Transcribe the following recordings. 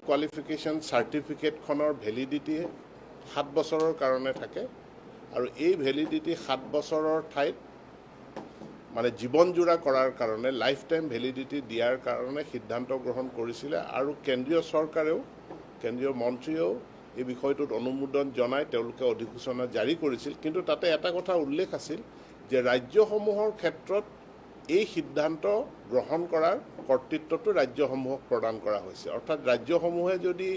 Qualification চাৰ্টিফিকেটখনৰ validity 7 বছৰৰ কাৰণে থাকে আৰু এই ভেলিডিটি 7 বছৰৰ ঠাইত মানে জীৱনজোৰা কৰাৰ কাৰণে লাইফ টাইম ভেলিডিটি দিয়াৰ কাৰণে সিদ্ধান্ত গ্ৰহণ কৰিছিলে আৰু কেন্দ্ৰীয় চৰকাৰেও কেন্দ্ৰীয় মন্ত্ৰীয়েও এই বিষয়টোত অনুমোদন জনাই তেওঁলোকে অধিসূচনা জাৰি কৰিছিল কিন্তু তাতে এটা কথা উল্লেখ আছিল যে ৰাজ্যসমূহৰ ক্ষেত্ৰত এই সিদ্ধান্ত গ্ৰহণ কৰাৰ কৰ্তৃত্বটো ৰাজ্যসমূহক প্ৰদান কৰা হৈছে অৰ্থাৎ ৰাজ্যসমূহে যদি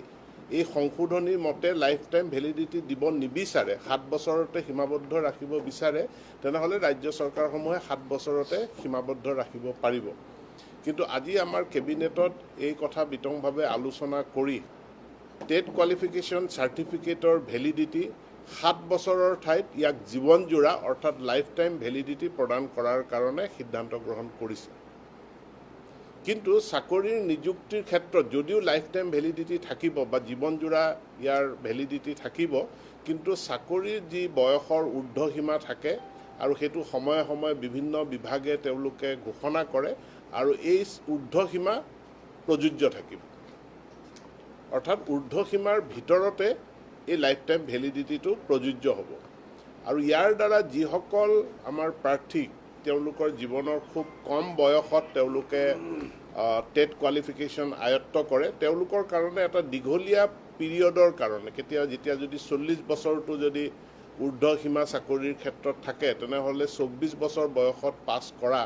এই সংশোধনীৰ মতে লাইফ টাইম ভেলিডিটি দিব নিবিচাৰে 7 বছৰতে সীমাবদ্ধ ৰাখিব বিচাৰে তেনেহ'লে ৰাজ্য চৰকাৰসমূহে 7 বছৰতে সীমাবদ্ধ ৰাখিব পাৰিব কিন্তু আজি আমাৰ কেবিনেটত এই কথা বিতংভাৱে আলোচনা কৰি টেট কোৱালিফিকেশ্যন চাৰ্টিফিকেটৰ ভেলিডিটি 7 বছৰৰ ঠাইত ইয়াক জীৱনজোৰা অৰ্থাৎ লাইফ টাইম ভেলিডিটি প্ৰদান কৰাৰ কাৰণে সিদ্ধান্ত গ্ৰহণ কৰিছে কিন্তু চাকৰিৰ নিযুক্তিৰ ক্ষেত্ৰত যদিও লাইফ টাইম ভেলিডিটি থাকিব বা জীৱনজোৰা ইয়াৰ ভেলিডিটি থাকিব কিন্তু চাকৰিৰ যি বয়সৰ ঊৰ্ধ্বসীমা থাকে আৰু সেইটো সময়ে সময়ে বিভিন্ন বিভাগে তেওঁলোকে ঘোষণা কৰে আৰু এই ঊৰ্ধ্বসীমা প্ৰযোজ্য থাকিব অৰ্থাৎ ঊৰ্ধ্বসীমাৰ ভিতৰতে এই লাইফ টাইম ভেলিডিটিটো প্ৰযোজ্য হ'ব আৰু ইয়াৰ দ্বাৰা যিসকল আমাৰ প্ৰাৰ্থী তেওঁলোকৰ জীৱনৰ খুব কম বয়সত তেওঁলোকে টেট কোৱালিফিকেশ্যন আয়ত্ত কৰে তেওঁলোকৰ কাৰণে এটা দীঘলীয়া পিৰিয়ডৰ কাৰণে কেতিয়া যেতিয়া যদি 40 বছৰটো যদি ঊৰ্ধ্বসীমা চাকৰিৰ ক্ষেত্ৰত থাকে তেনেহ'লে 24 বছৰ বয়সত পাছ কৰা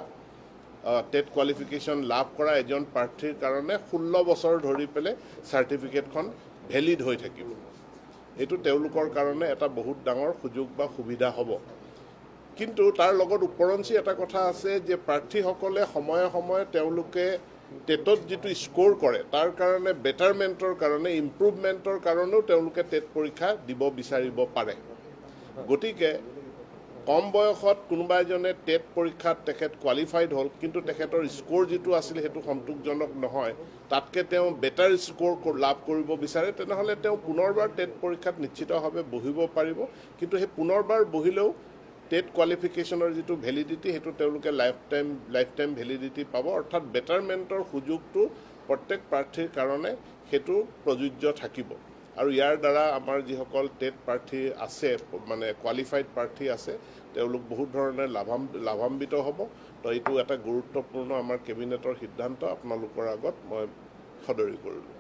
টেট কোৱালিফিকেশ্যন লাভ কৰা এজন প্ৰাৰ্থীৰ কাৰণে 16 বছৰ ধৰি পেলাই চাৰ্টিফিকেটখন ভেলিড হৈ থাকিব এইটো তেওঁলোকৰ কাৰণে এটা বহুত ডাঙৰ সুযোগ বা সুবিধা হ'ব কিন্তু তাৰ লগত উপৰঞ্চি এটা কথা আছে যে প্ৰাৰ্থীসকলে সময়ে সময়ে তেওঁলোকে টেটত যিটো স্ক'ৰ কৰে তাৰ কাৰণে বেটাৰমেণ্টৰ কাৰণে ইম্প্ৰুভমেণ্টৰ কাৰণেও তেওঁলোকে টেট পৰীক্ষা দিব বিচাৰিব পাৰে গতিকে কম বয়সত কোনোবা এজনে টেট পৰীক্ষাত তেখেত কোৱালিফাইড হ'ল কিন্তু তেখেতৰ স্ক'ৰ যিটো আছিল সেইটো সন্তোষজনক নহয় তাতকৈ তেওঁ বেটাৰ স্ক'ৰ লাভ কৰিব বিচাৰে তেনেহ'লে তেওঁ পুনৰবাৰ টেট পৰীক্ষাত নিশ্চিতভাৱে বহিব পাৰিব কিন্তু সেই পুনৰবাৰ বহিলেও টেট কোৱালিফিকেশ্যনৰ যিটো ভেলিডিটি সেইটো তেওঁলোকে লাইফ টাইম ভেলিডিটি পাব অৰ্থাৎ বেটাৰমেণ্টৰ সুযোগটো প্ৰত্যেক প্ৰাৰ্থীৰ কাৰণে সেইটো প্ৰযোজ্য থাকিব আৰু ইয়াৰ দ্বাৰা আমাৰ যিসকল টেট প্ৰাৰ্থী আছে মানে কোৱালিফাইড প্ৰাৰ্থী আছে তেওঁলোক বহুত ধৰণে লাভান্বিত হ'ব তো এইটো এটা গুৰুত্বপূৰ্ণ আমাৰ কেবিনেটৰ সিদ্ধান্ত আপোনালোকৰ আগত মই সদৰি কৰিলোঁ।